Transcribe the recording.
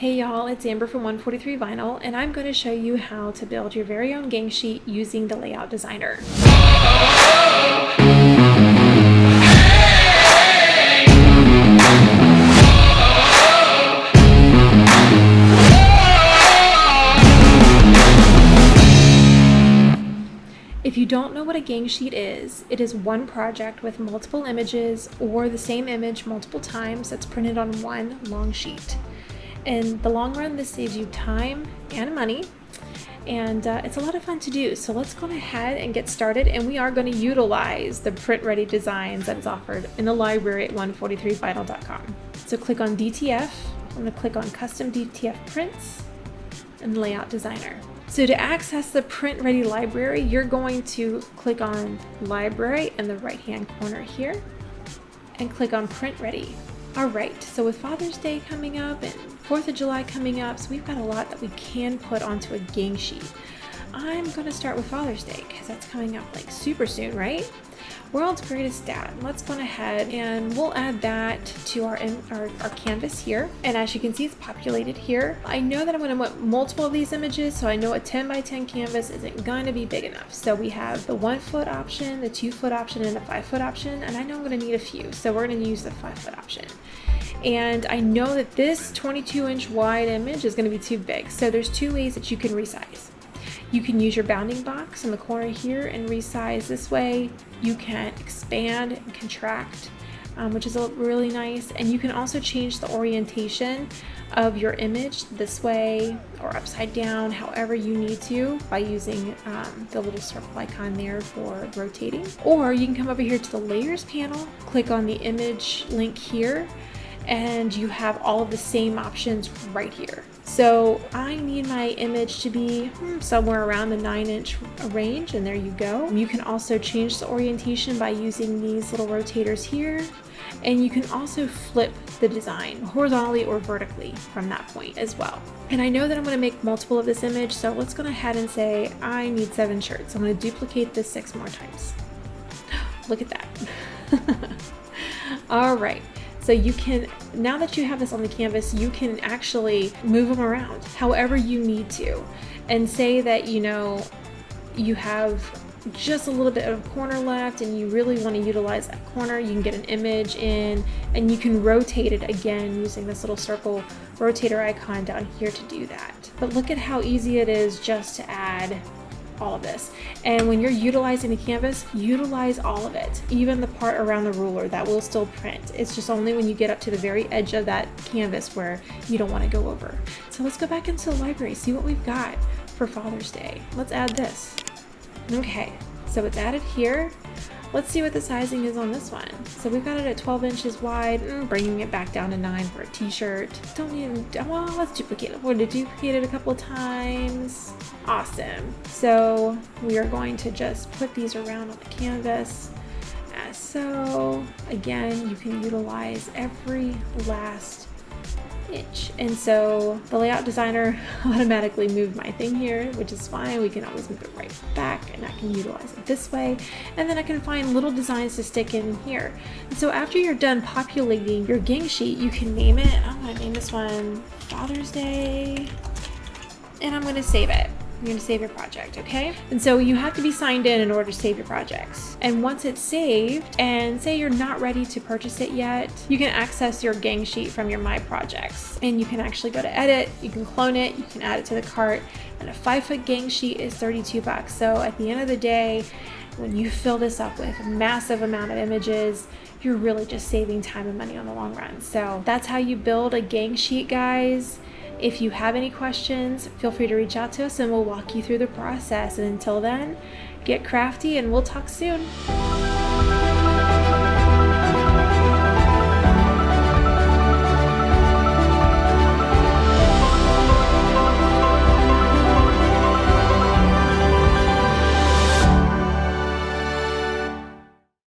Hey y'all, it's Amber from 143 Vinyl, and I'm going to show you how to build your very own gang sheet using the Layout Designer. If you don't know what a gang sheet is, it is one project with multiple images or the same image multiple times that's printed on one long sheet. In the long run, this saves you time and money, and it's a lot of fun to do. So let's go ahead and get started, and we are going to utilize the print ready designs that is offered in the library at 143vinyl.com. So click on DTF. I'm going to click on Custom DTF Prints and Layout Designer. So to access the print ready library, you're going to click on Library in the right hand corner here and click on Print Ready. Alright, so with Father's Day coming up and 4th of July coming up, so we've got a lot that we can put onto a gang sheet. I'm going to start with Father's Day because that's coming up like super soon, right? World's Greatest Dad. Let's go ahead and we'll add that to our canvas here. And as you can see, it's populated here. I know that I'm going to want multiple of these images, so I know a 10 by 10 canvas isn't going to be big enough. So we have the 1 foot option, the 2 foot option, and the 5 foot option. And I know I'm going to need a few, so we're going to use the 5 foot option. And I know that this 22-inch wide image is going to be too big. So there's 2 ways that you can resize. You can use your bounding box in the corner here and resize this way. You can expand and contract, which is really nice. And you can also change the orientation of your image this way or upside down, however you need to, by using the little circle icon there for rotating. Or you can come over here to the layers panel, click on the image link here, and you have all of the same options right here. So I need my image to be somewhere around the 9-inch range, and there you go. You can also change the orientation by using these little rotators here, and you can also flip the design horizontally or vertically from that point as well. And I know that I'm going to make multiple of this image, so let's go ahead and say I need 7 shirts. I'm going to duplicate this 6 more times. Look at that. All right. So you can, now that you have this on the canvas, you can actually move them around however you need to. And say that, you know, you have just a little bit of corner left and you really want to utilize that corner, you can get an image in and you can rotate it again using this little circle rotator icon down here to do that. But look at how easy it is just to add all of this. And when you're utilizing the canvas, utilize all of it, even the part around the ruler that will still print. It's just only when you get up to the very edge of that canvas where you don't want to go over. So let's go back into the library, see what we've got for Father's Day. Let's add this. Okay, so it's added here. Let's see what the sizing is on this one. So we've got it at 12 inches wide, bringing it back down to 9 for a t-shirt. Don't need, well, let's duplicate it. We're going to duplicate it a couple of times. Awesome. So we are going to just put these around on the canvas as so. Again, you can utilize every last inch. And so the Layout Designer automatically moved my thing here, which is fine. We can always move it right back and I can utilize it this way. And then I can find little designs to stick in here. And so after you're done populating your gang sheet, you can name it. I'm going to name this one Father's Day, and I'm going to save it. You're going to save your project, okay? And so you have to be signed in order to save your projects. And once it's saved, and say you're not ready to purchase it yet, you can access your gang sheet from your My Projects. And you can actually go to edit, you can clone it, you can add it to the cart, and a 5-foot gang sheet is $32. So at the end of the day, when you fill this up with a massive amount of images, you're really just saving time and money on the long run. So that's how you build a gang sheet, guys. If you have any questions, feel free to reach out to us and we'll walk you through the process. And until then, get crafty and we'll talk soon.